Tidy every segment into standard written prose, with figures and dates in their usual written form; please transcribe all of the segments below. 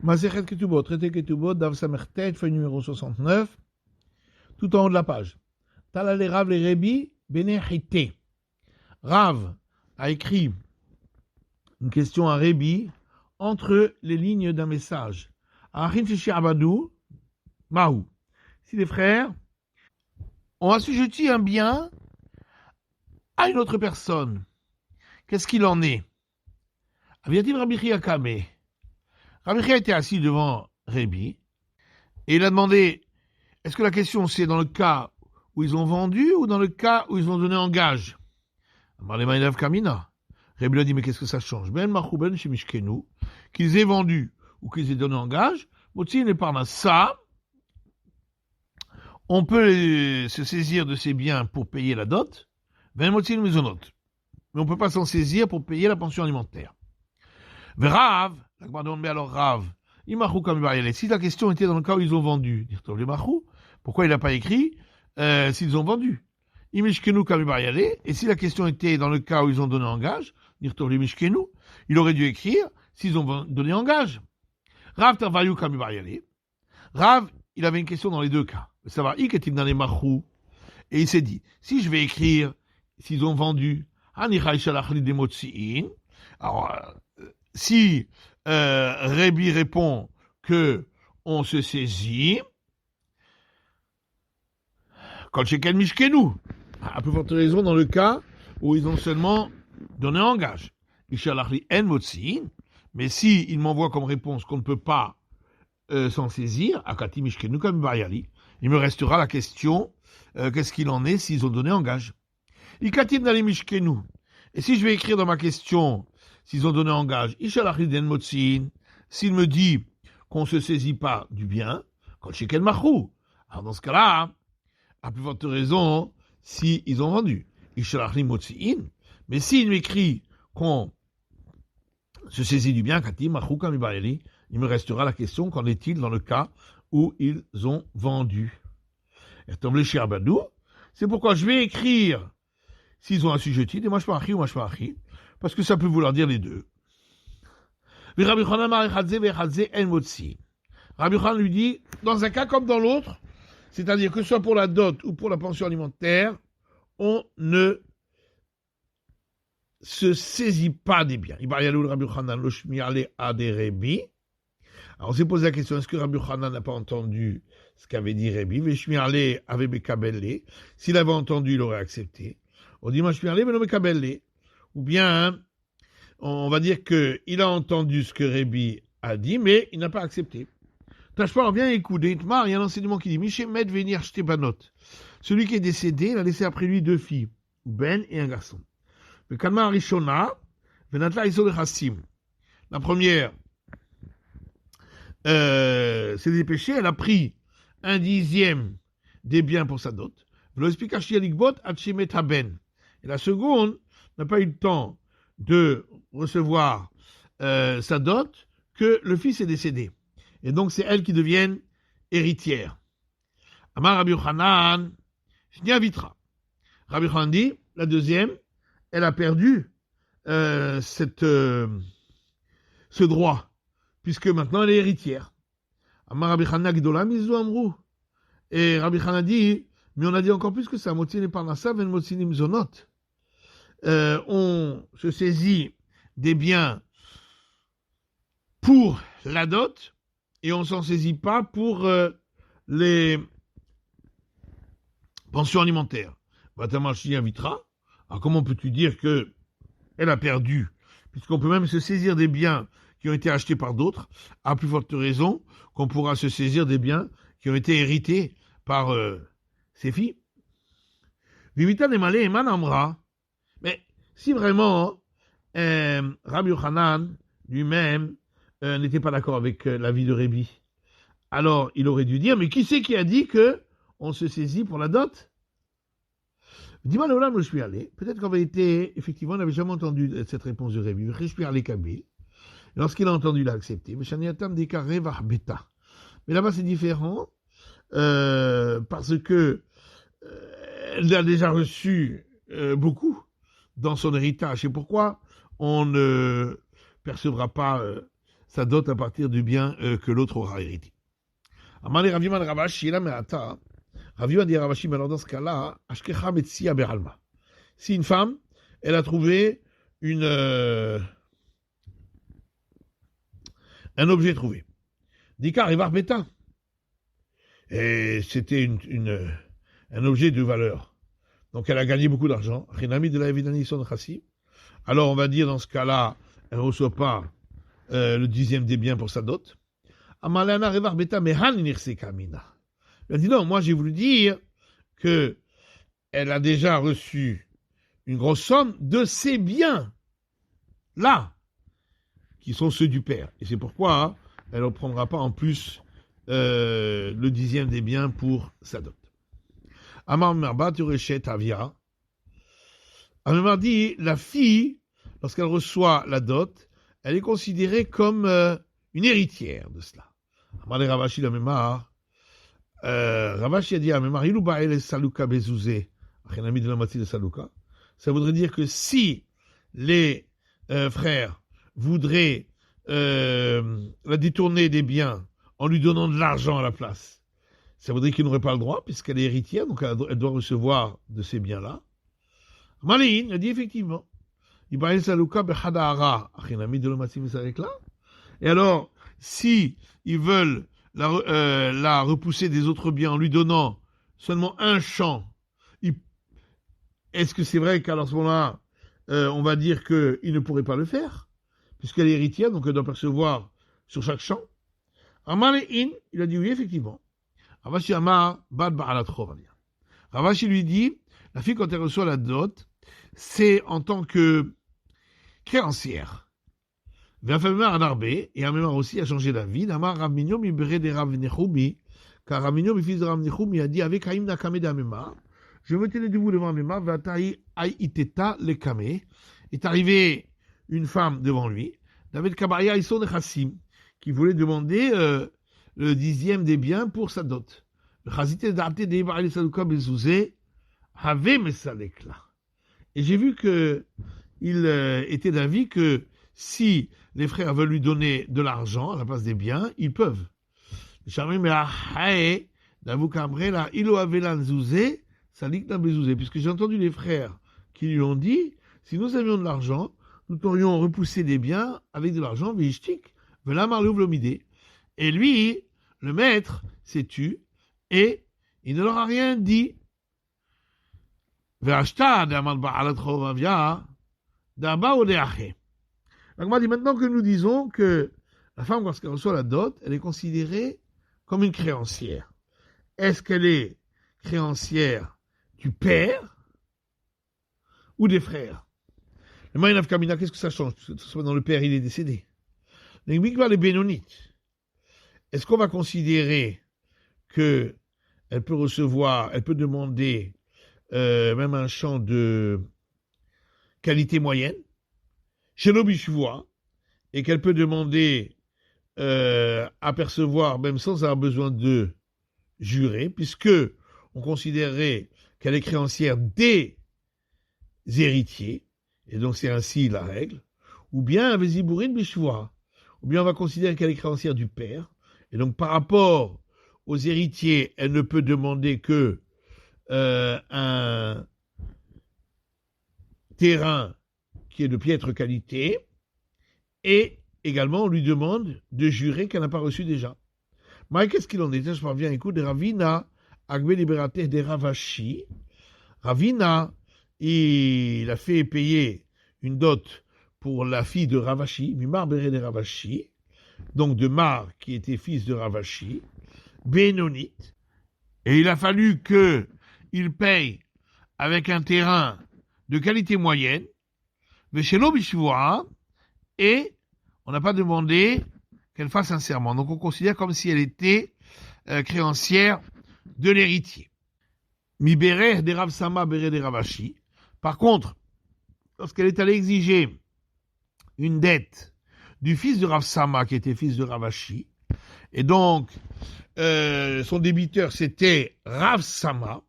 Masechet Ketubot, traité Ketubot, Dav Samertet, feuille numéro 69, tout en haut de la page. Talale Rav le Rebi, Bene Hite. Rav a écrit une question à Rebi entre les lignes d'un message. Achin Shishi Abadou, Mahou. Si les frères ont assujetti un bien à une autre personne, qu'est-ce qu'il en est? Aviatil Rabbi Chia Kame. Rabbi Chia était assis devant Rebi et il a demandé, est-ce que la question c'est dans le cas où ils ont vendu ou dans le cas où ils ont donné en gage? Kamina. Rebi lui a dit, mais qu'est-ce que ça change? Ben Machouben chez Mishkenu, qu'ils aient vendu ou qu'ils aient donné en gage, Motsi ne parle ça. On peut se saisir de ces biens pour payer la dot, ben Motsi ne maisonnot. Mais on ne peut pas s'en saisir pour payer la pension alimentaire. Rav, alors Rav, si la question était dans le cas où ils ont vendu, pourquoi il n'a pas écrit s'ils ont vendu? Et si la question était dans le cas où ils ont donné en gage, il aurait dû écrire s'ils ont donné en gage. Rav, Rav, il avait une question dans les deux cas. Ça va, et il s'est dit, si je vais écrire s'ils ont vendu, alors, si Rebi répond que on se saisit, quand Shekel Mishkenu, à plus forte raison dans le cas où ils ont seulement donné en gage. Mais si il m'envoie comme réponse qu'on ne peut pas s'en saisir, Akati Mishkenu comme Bayali, il me restera la question qu'est-ce qu'il en est s'ils ont donné en gage. Ikatim Dali Mishkenu. Et si je vais écrire dans ma question s'ils ont donné en gage, s'il me dit qu'on ne se saisit pas du bien, quand Shekel Machou, alors dans ce cas-là, à plus forte raison, si ils ont vendu. Mais s'il m'écrit qu'on se saisit du bien, il me restera la question, qu'en est-il dans le cas où ils ont vendu? C'est pourquoi je vais écrire s'ils ont assujetti, et moi je parle ou moi je parle, parce que ça peut vouloir dire les deux. Rabbi Khan lui dit, dans un cas comme dans l'autre, c'est-à-dire que ce soit pour la dot ou pour la pension alimentaire, on ne se saisit pas des biens. Alors on s'est posé la question, est-ce que Rabbi Hanan n'a pas entendu ce qu'avait dit Rebi? S'il avait entendu, il aurait accepté. On dit, ou bien, on va dire qu'il a entendu ce que Rebi a dit, mais il n'a pas accepté. Tashpar vient écouter, il y a un enseignement qui dit, Mishemed venir Shtebanot. Celui qui est décédé, il a laissé après lui deux filles, Ben et un garçon. Le Kalma Rishona, Venatla Isol Hassim. La première, s'est dépêchée, elle a pris 1/10 des biens pour sa dot. Et la seconde n'a pas eu le temps de recevoir sa dot que le fils est décédé. Et donc c'est elle qui devient héritière. Amar Rabbi Yochanan, Shnia-Vitra. Rabbi Yochanan dit, la deuxième, elle a perdu ce droit, puisque maintenant elle est héritière. Amar Rabbi Yochanan Gdola Mizu Amrou. Et Rabbi Yochanan dit, mais on a dit encore plus que ça, Motsini Parnassa ven Motsini Mzonot. On se saisit des biens pour la dot, et on ne s'en saisit pas pour les pensions alimentaires. Alors comment peux-tu dire qu'elle a perdu, puisqu'on peut même se saisir des biens qui ont été achetés par d'autres, à plus forte raison qu'on pourra se saisir des biens qui ont été hérités par ses filles. Vivita Nemale Eman Amra. Mais si vraiment Rabbi Yochanan lui-même n'était pas d'accord avec l'avis de Rebi, alors il aurait dû dire, mais qui c'est qui a dit que on se saisit pour la dot? Dis-moi, là, je suis allé. Peut-être qu'en vérité, effectivement, on n'avait jamais entendu cette réponse de Rebi. Je suis allé Kabil. Lorsqu'il a entendu, il a accepté. Mais là-bas, c'est différent, parce que elle a déjà reçu beaucoup dans son héritage. C'est pourquoi on ne percevra pas sa dot à partir du bien que l'autre aura hérité. Amale Raviman Ravashi, là, mais attends. Raviman dit Ravashi, mais alors dans ce cas-là, Ashkecha Metsia Beralma. Si une femme, elle a trouvé un objet trouvé. Dikar Evar Beta. Et c'était un objet de valeur. Donc elle a gagné beaucoup d'argent. Renami de la Evidani Son Chassi. Alors on va dire dans ce cas-là, elle ne reçoit pas le 10e des biens pour sa dot. Amalana Revar Beta Mehan Nirse Kamina. Elle a dit non, moi j'ai voulu dire que elle a déjà reçu une grosse somme de ses biens là, qui sont ceux du père. Et c'est pourquoi elle ne prendra pas en plus le 10e des biens pour sa dot. Amar Merbat Yureshet Avia. Amar dit, la fille, lorsqu'elle reçoit la dot, elle est considérée comme une héritière de cela. Amar Ravashi la Memar. Ravashi a dit à Memar, Ilou Ba'el Saluka Bezouze, Achenami de la Matzi de Saluka. Ça voudrait dire que si les frères voudraient la détourner des biens en lui donnant de l'argent à la place, ça voudrait qu'il n'aurait pas le droit, puisqu'elle est héritière, donc elle doit recevoir de ces biens-là. Malin a dit effectivement. Et alors, si ils veulent la repousser des autres biens en lui donnant seulement un champ, est-ce que c'est vrai qu'à ce moment-là, on va dire qu'il ne pourrait pas le faire, puisqu'elle est héritière, donc elle doit percevoir sur chaque champ. Amalin, il a dit oui, effectivement. Ravashi Amar, Bad Ba'alat Chov. Ravashi lui dit, la fille, quand elle reçoit la dot, c'est en tant que créancière. V'afamemar Anarbe, et Amemar aussi a changé d'avis. Amar Rav Minyo Mibre de Rav Nechumi, car Rav Minyo, fils de Rav Nechumi, a dit, avec Haïm Nakame d'Amemar, je me tenais debout devant Amemar, Vataï Aïteta le Kame, est arrivée une femme devant lui, David Kabaya Ison Chassim, qui voulait demander le 10e des biens pour sa dot. Et j'ai vu que il était d'avis que si les frères veulent lui donner de l'argent à la place des biens, ils peuvent. Puisque j'ai entendu les frères qui lui ont dit, si nous avions de l'argent, nous aurions repoussé des biens avec de l'argent, et lui, le maître, s'est tu, et il ne leur a rien dit. Donc, maintenant que nous disons que la femme, lorsqu'elle reçoit la dot, elle est considérée comme une créancière. Est-ce qu'elle est créancière du père ou des frères? Le Maïnav Kamina, qu'est-ce que ça change? Que ce soit dans le père, il est décédé. Les Mikva, les Bénonites. Est-ce qu'on va considérer que elle peut recevoir, elle peut demander même un champ de qualité moyenne, chez l'Obishvoa, et qu'elle peut demander à percevoir, même sans avoir besoin de jurer, puisque on considérerait qu'elle est créancière des héritiers, et donc c'est ainsi la règle, ou bien un Vézibourin Bishvoa, ou bien on va considérer qu'elle est créancière du père, et donc par rapport aux héritiers, elle ne peut demander que un terrain qui est de piètre qualité, et également on lui demande de jurer qu'elle n'a pas reçu déjà. Mais qu'est-ce qu'il en est? Je parviens, écoute, de Ravina, Agbe Liberaté de Ravashi. Ravina, il a fait payer une dot pour la fille de Ravashi, Mimar Béré de Ravashi, donc de Mar, qui était fils de Ravashi, Bénonite, et il a fallu qu'il paye avec un terrain de qualité moyenne, mais chez l'Obishvoa, et on n'a pas demandé qu'elle fasse un serment. Donc on considère comme si elle était créancière de l'héritier. Mi Béré de Rav Sama Béré de Ravashi. Par contre, lorsqu'elle est allée exiger une dette du fils de Rav Sama, qui était fils de Ravashi, et donc son débiteur c'était Rav Sama,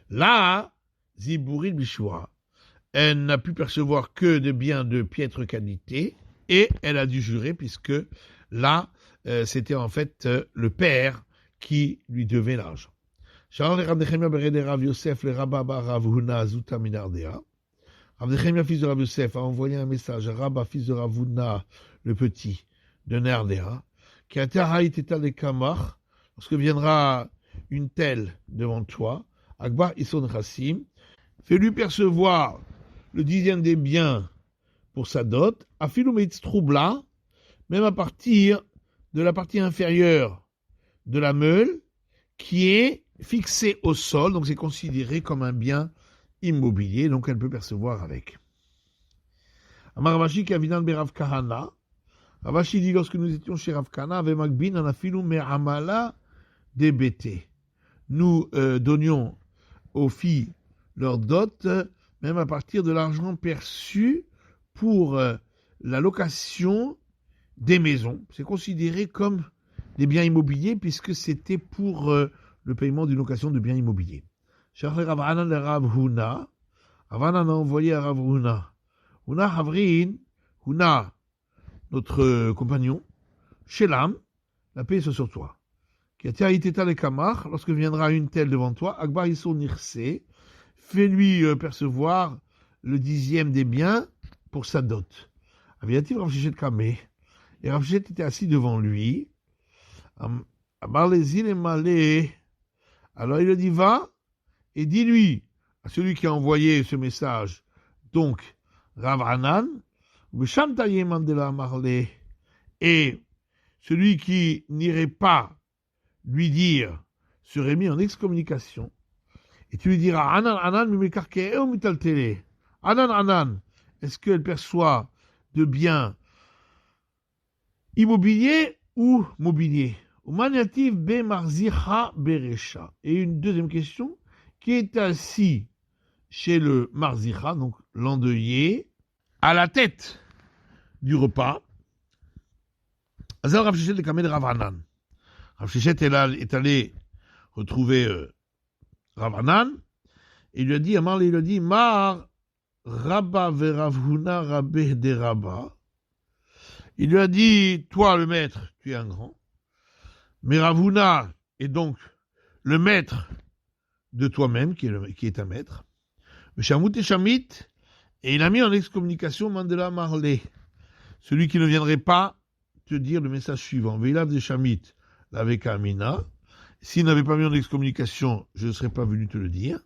là, Zibourid Bishua, elle n'a pu percevoir que des biens de piètre qualité, et elle a dû jurer, puisque là, c'était en fait le père qui lui devait l'argent. Rav Yosef, le Rabba bar Rav Huna, Zuta Minardea. Rav Nechemia, fils de Rav Yosef, a envoyé un message à Rabba, fils de Rav Huna, le petit, de Nardea, qui a Tahaït Eta de Kamach, lorsque viendra une telle devant toi, Akbar Ison Chassim, fais-lui percevoir le 10e des biens pour sa dot, Afilumitz Troubla, même à partir de la partie inférieure de la meule, qui est fixée au sol, donc c'est considéré comme un bien immobilier, donc elle peut percevoir avec. Amar Ravashi Kavinan Berav Kahana. Ravashi dit, lorsque nous étions chez Rav Kahana, avec Magbin, Anafilu Me'amala DBT. Nous donnions aux filles leur dot, même à partir de l'argent perçu pour la location des maisons. C'est considéré comme des biens immobiliers puisque c'était pour le paiement d'une location de biens immobiliers. Cherchez Rav Hanan le Rav Huna. Rav Hanan a envoyé à Rav Huna. Huna Havrin, Huna, notre compagnon, Shelam, la paix soit sur toi. Qui a Tiaïteta le Kamach, lorsque viendra une telle devant toi, Akbar Ison Nirse, fais-lui percevoir le 10e des biens pour sa dot. Aviativ Rav Shechet Kameh, et Rav Shechet était assis devant lui. Amar Lezil et Malé, alors il lui dit, va, et dis-lui, à celui qui a envoyé ce message, donc Rav Hanan, et celui qui n'irait pas lui dire serait mis en excommunication. Et tu lui diras, Hanan, Hanan, Hanan, Hanan, est-ce qu'elle perçoit de biens immobiliers ou mobiliers? Et une deuxième question, qui est assis chez le Marzicha, donc l'endeuillé, à la tête du repas. Azal Rav Shechet le Kameh de Rav Hanan. Rav Shechet est allé retrouver Rav Hanan, et il lui a dit, Amar, il lui a dit, Mar Rabba Verav Huna Rabbe de Rabba. Il lui a dit, toi le maître, tu es un grand, mais Rav Huna est donc le maître de toi-même, qui est un maître. Shamut et Shamit, et il a mis en excommunication Mandela Marley, celui qui ne viendrait pas te dire le message suivant. Veilav de Shamit, l'avec Amina. S'il n'avait pas mis en excommunication, je ne serais pas venu te le dire.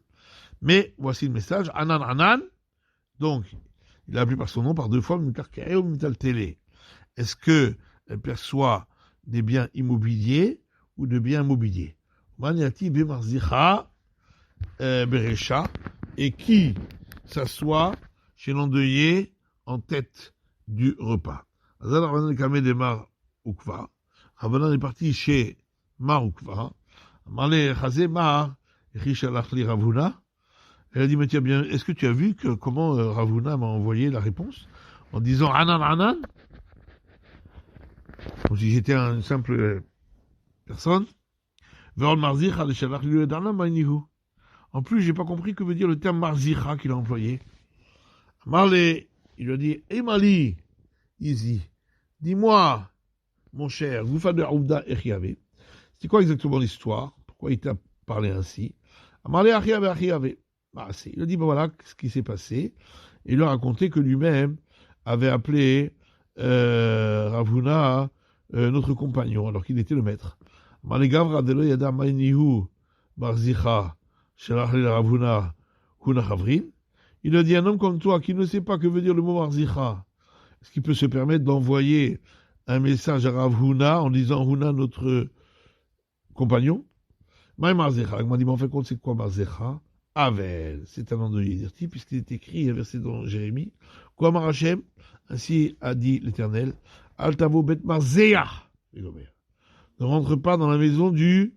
Mais voici le message. Anan Anan. Donc, il a appelé par son nom par deux fois. Est-ce qu'elle perçoit des biens immobiliers ou de biens mobiliers? Maniati Bemarzicha Berecha. Et qui s'assoit chez l'endeuillé en tête du repas. Azal Ravanan le Kameh de Mar Ukva. Ravanan est parti chez Mar Ukva. Marlé Chazé Mar, Richalach li Rav Huna. Elle a dit, mais tiens bien, est-ce que tu as vu comment Rav Huna m'a envoyé la réponse? En disant Anan Anan? Comme si j'étais une simple personne. Ve'ol Marzicha le Shalach li Dana Mainihu. En plus, j'ai pas compris que veut dire le terme Marzicha qu'il a employé. Marlé, il lui a dit, Mali, Easy, dis-moi, mon cher, Goufa de Aouda Echiave, c'est quoi exactement l'histoire? Pourquoi il t'a parlé ainsi? Marlé Echiave Echiave. Il a dit, voilà ce qui s'est passé. Et il a raconté que lui-même avait appelé Rav Huna notre compagnon, alors qu'il était le maître. Marlé Gavra de Yada Mainihu Marzicha. Il a dit, un homme comme toi qui ne sait pas que veut dire le mot Marzicha, est-ce qu'il peut se permettre d'envoyer un message à Rav Huna en disant Huna notre compagnon? Maï Marzicha, il m'a dit, mais en fait, c'est quoi Marzicha? Avel, c'est un endeuillé, puisqu'il est écrit, un verset dans Jérémie, quoi Marachem, ainsi a dit l'Éternel, Altavo bet Marzéa, ne rentre pas dans la maison du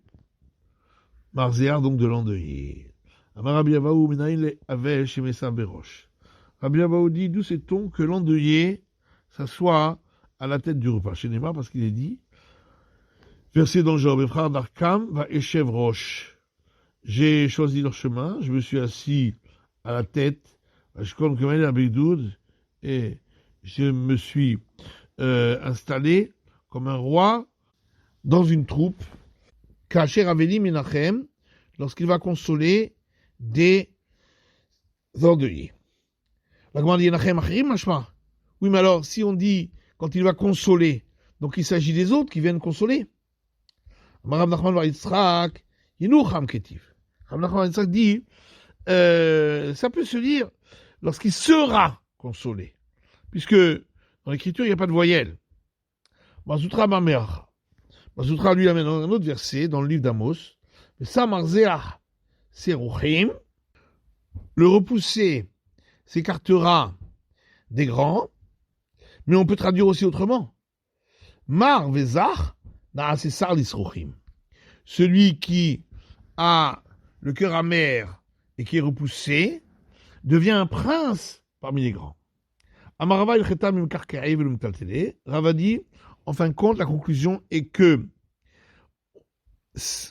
Marzéar, donc de l'endeuillé. Amar Rabbi Avaou Menaïn le Avel chez Messa Beroche. Rabbi Avaou dit, d'où sait-on que l'endeuillé s'assoit à la tête du repas? Chez Neymar, parce qu'il est dit, verset dans Job, Efrar Darkam va Eshev Roche. J'ai choisi leur chemin, je me suis assis à la tête, et je me suis installé comme un roi dans une troupe, Kacher Aveli Menachem, lorsqu'il va consoler des endeuillés. La Gemara dit Menachem Acherim Mashma. Oui, mais alors, si on dit quand il va consoler, donc il s'agit des autres qui viennent consoler. Rav Nachman bar Yitzchak, Yinucham Ketiv. Rav Nachman bar Yitzchak dit, ça peut se dire lorsqu'il sera consolé, puisque dans l'écriture il n'y a pas de voyelle. Mazoutra Mameach. Mazoutra lui amène un autre verset dans le livre d'Amos. Samarzeach Seruchim. Le repoussé s'écartera des grands, mais on peut traduire aussi autrement. Mar Vezach Naasesar Lisruchim. Celui qui a le cœur amer et qui est repoussé devient un prince parmi les grands. Amarava il-Chetam im-Karkei v'lum-Taltele. Rava dit, en fin de compte, la conclusion est que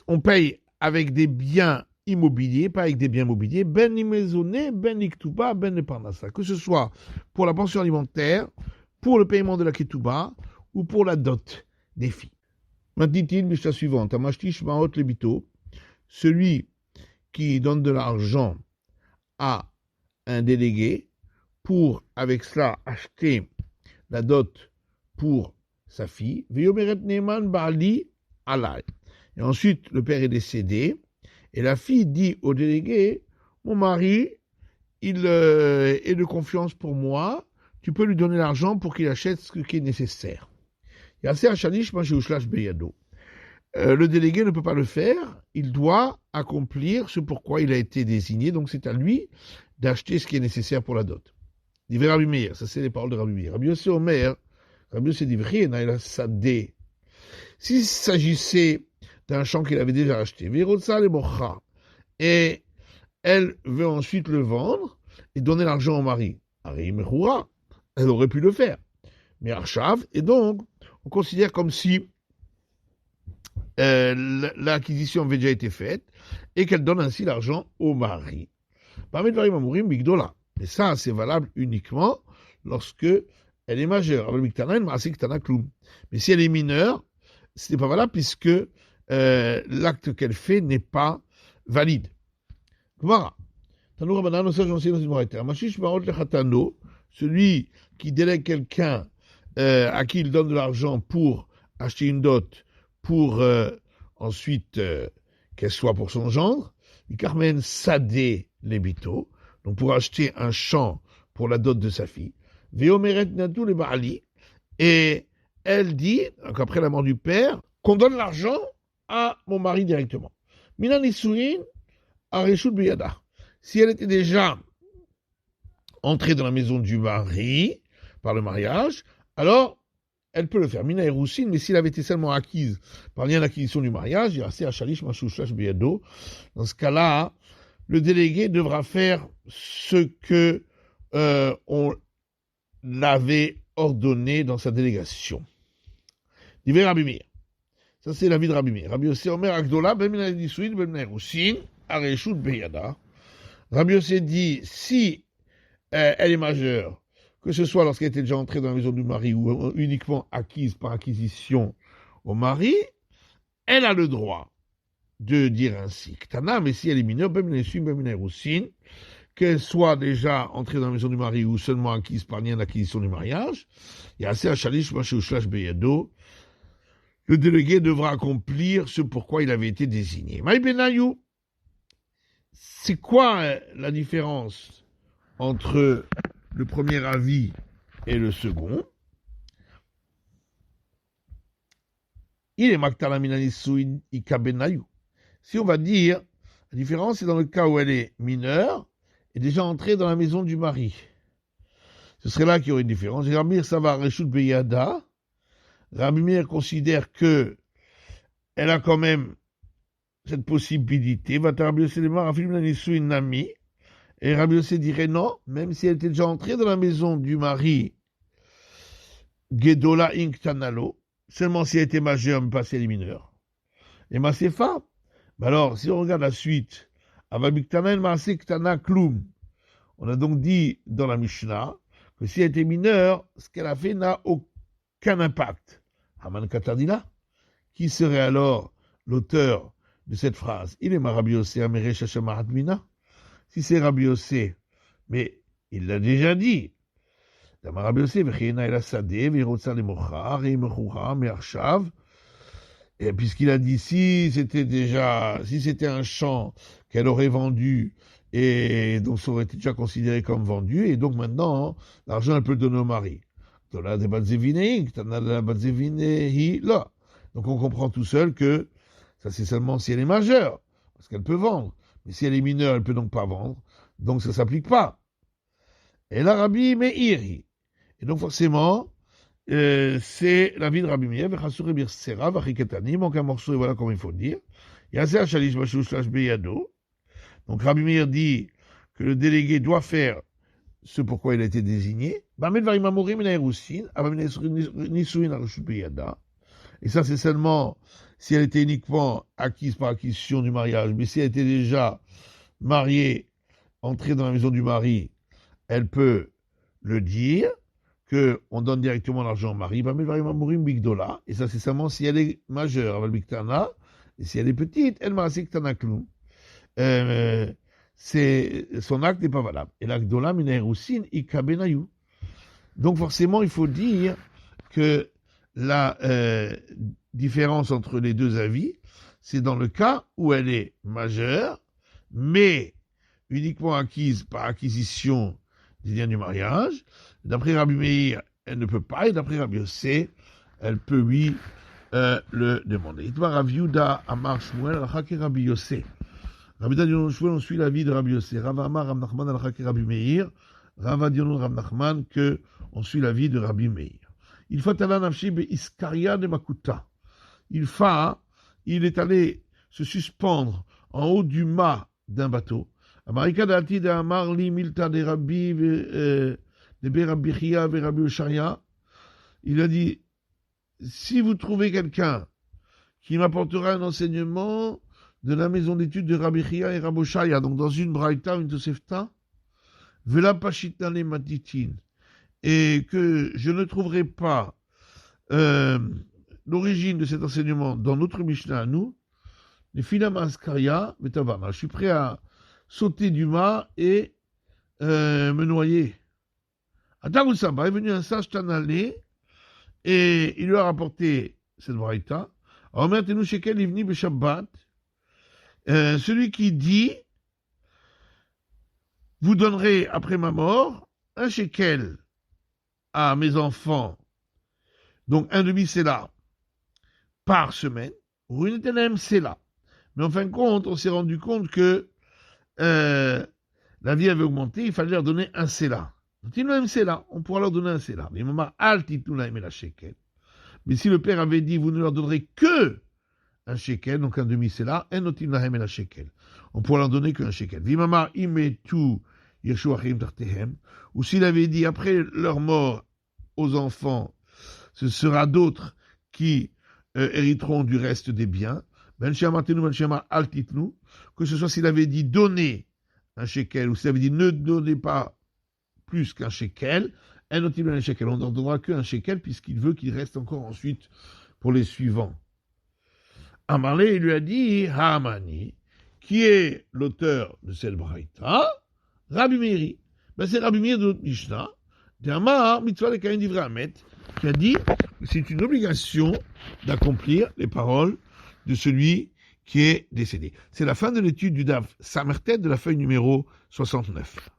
on paye avec des biens immobiliers, pas avec des biens mobiliers, ben imezoné, ben iktuba, ben neparnasa, que ce soit pour la pension alimentaire, pour le paiement de la ketouba, ou pour la dot des filles. Maintenant, dit-il, Mishnah suivante, Amashtish Maot Lebito, celui qui donne de l'argent à un délégué pour, avec cela, acheter la dot pour sa fille, Veyomeret Neman Bali Alay. Et ensuite, le père est décédé, et la fille dit au délégué, mon mari, il est de confiance pour moi, tu peux lui donner l'argent pour qu'il achète ce qui est nécessaire. Le délégué ne peut pas le faire, il doit accomplir ce pourquoi il a été désigné, donc c'est à lui d'acheter ce qui est nécessaire pour la dot. Dit Rabbi Meir, ça c'est les paroles de Rabbi Meir. Rabbi Yossi Omer, Rabbi Yossi dit, s'il s'agissait d'un champ qu'il avait déjà acheté, et elle veut ensuite le vendre et donner l'argent au mari, elle aurait pu le faire. Mais Arshav, et donc, on considère comme si l'acquisition avait déjà été faite et qu'elle donne ainsi l'argent au mari. Parmi les Amourim, Bigdola. Et ça, c'est valable uniquement lorsque elle est majeure. Mais si elle est mineure, ce n'est pas valable puisque l'acte qu'elle fait n'est pas valide. Celui qui délègue quelqu'un à qui il donne de l'argent pour acheter une dot, pour ensuite qu'elle soit pour son gendre, il carmen sadé les bito, donc pour acheter un champ pour la dot de sa fille. Veomeret natou le baali, et elle dit, qu'après la mort du père, qu'on donne l'argent à mon mari directement. Minan Isuin Areshut Beyada. Si elle était déjà entrée dans la maison du mari par le mariage, alors elle peut le faire. Mina Eroussine, mais s'il avait été seulement acquise par lien d'acquisition du mariage, il y a assez à Shalish Mashouchash Beyado. Dans ce cas-là, le délégué devra faire ce que on l'avait ordonné dans sa délégation. Divrei Rabbi Meir. Ça, c'est l'avis de Rabbi Meir. Rabbi Yossi Omer Agdola, ben mina Nisuin, ben mina Eroussine, Areshut Beyada. Rabbi Yossi dit, si elle est majeure, que ce soit lorsqu'elle était déjà entrée dans la maison du mari ou uniquement acquise par acquisition au mari, elle a le droit de dire ainsi. Ktana, mais si elle est mineure, qu'elle soit déjà entrée dans la maison du mari ou seulement acquise par lien d'acquisition du mariage, il y a assez à Shalish, Mashouchash Beyado, le délégué devra accomplir ce pourquoi il avait été désigné. Maï Benayou, c'est quoi la différence entre le premier avis et le second? Il est Maktala Minanisouin Ika Benayou. Si on va dire, la différence c'est dans le cas où elle est mineure et déjà entrée dans la maison du mari. Ce serait là qu'il y aurait une différence. Rabbi Meir ça va Reshut Beyada. Rabbi Meir considère que elle a quand même cette possibilité. Va Rabbi Yossi Lemar Afilum Nanisouin Nami. Et Rabbi Yossi dirait non, même si elle était déjà entrée dans la maison du mari, Gedola Inktanalo, seulement si elle était majeure, mais pas si elle est mineure. Et Masefa, alors, si on regarde la suite, Avabiktana Masektana Klum, on a donc dit dans la Mishnah que si elle était mineure, ce qu'elle a fait n'a aucun impact. Haman Katardila, qui serait alors l'auteur de cette phrase? Il est Rabbi Yossé Ameresh Hashamarat Mina. Si c'est Rabbi Yossé, mais il l'a déjà dit. Rabbi Yossé, Vechina el Asadeh, Virotsa le Mochar, et Mechoura, Mearshav. Et puisqu'il a dit si c'était un champ qu'elle aurait vendu, et donc ça aurait été déjà considéré comme vendu, et donc maintenant, l'argent elle peut le donner au mari. Donc on comprend tout seul que ça c'est seulement si elle est majeure, parce qu'elle peut vendre. Mais si elle est mineure, elle peut donc pas vendre, donc ça s'applique pas. Et là, Rabbi Meiri. Et donc forcément, c'est la vie de Rabbi Meir, Vechasure Birsera, Vachiketani, manque un morceau, et voilà comment il faut le dire. Yaser Shalish Bashush Beyado. Donc Rabbi Meir dit que le délégué doit faire ce pourquoi il a été désigné. Et ça, c'est seulement si elle était uniquement acquise par acquisition du mariage. Mais si elle était déjà mariée, entrée dans la maison du mari, elle peut le dire, qu'on donne directement l'argent au mari. Et ça, c'est seulement si elle est majeure. Et si elle est petite, elle m'a assez que son acte n'est pas valable. Et l'acte d'Ola, Minaïroussin, Ikabenayu. Donc forcément, il faut dire que la différence entre les deux avis, c'est dans le cas où elle est majeure, mais uniquement acquise par acquisition des biens du mariage. D'après Rabbi Meir, elle ne peut pas, et d'après Rabbi Yossé, elle peut lui le demander. Itma Rav Yehuda Amar Shmuel Alcha ke Rabbi Yossé. Rabbi Yehuda Shmuel, on suit l'avis de Rabbi Yossé. Rav Amar Rav Nachman Alcha ke Rabbi Meir. Rav Dionon Rav Nachman que on suit l'avis de Rabbi Meir. Il faut aller nafshi be Iskaria de Makuta. Il est allé se suspendre en haut du mât d'un bateau. Amarika dati de Amar li milta de Rabbi de Rabbi Chia et Rabbi Osharia. Il a dit, si vous trouvez quelqu'un qui m'apportera un enseignement de la maison d'études de Rabbi Chia et Rabbi Osharia, donc dans une braïta, une tosefta, vela pashitna le matitin, et que je ne trouverai pas l'origine de cet enseignement dans notre Mishnah à nous, les filamaskaria metavana. Je suis prêt à sauter du mât et me noyer. Ataru Saba est venu un sage Tanalé et il lui a rapporté cette braïta. Omer tenu shekel ivni beshabbat. Celui qui dit, vous donnerez après ma mort un shekel à mes enfants, donc un demi-séla par semaine, ou une tenem séla. Mais en fin de compte, on s'est rendu compte que la vie avait augmenté, il fallait leur donner un séla. On pourra leur donner un séla. Mais maman, la shekel. Mais si le père avait dit, vous ne leur donnerez que un shekel, donc un demi-séla, la shekel. On pourra leur donner qu'un shekel. Vimama, imetu, yeshuachim tartehem. Ou s'il avait dit, après leur mort aux enfants, ce sera d'autres qui hériteront du reste des biens. Ben shiamatenu, ben shiamar altitnu. Que ce soit s'il avait dit donner un shekel, ou s'il avait dit ne donnez pas plus qu'un shekel, on n'en donnera qu'un shekel, puisqu'il veut qu'il reste encore ensuite pour les suivants. Amarlé, il lui a dit, Hamani, qui est l'auteur de cette braïta? Rabbi Meiri. Ben, c'est Rabbi Meiri de notre Mishnah, d'Amar, mitzvah de Kain Divrei Hamet, qui a dit que c'est une obligation d'accomplir les paroles de celui qui est décédé. C'est la fin de l'étude du DAF Samertet de la feuille numéro 69.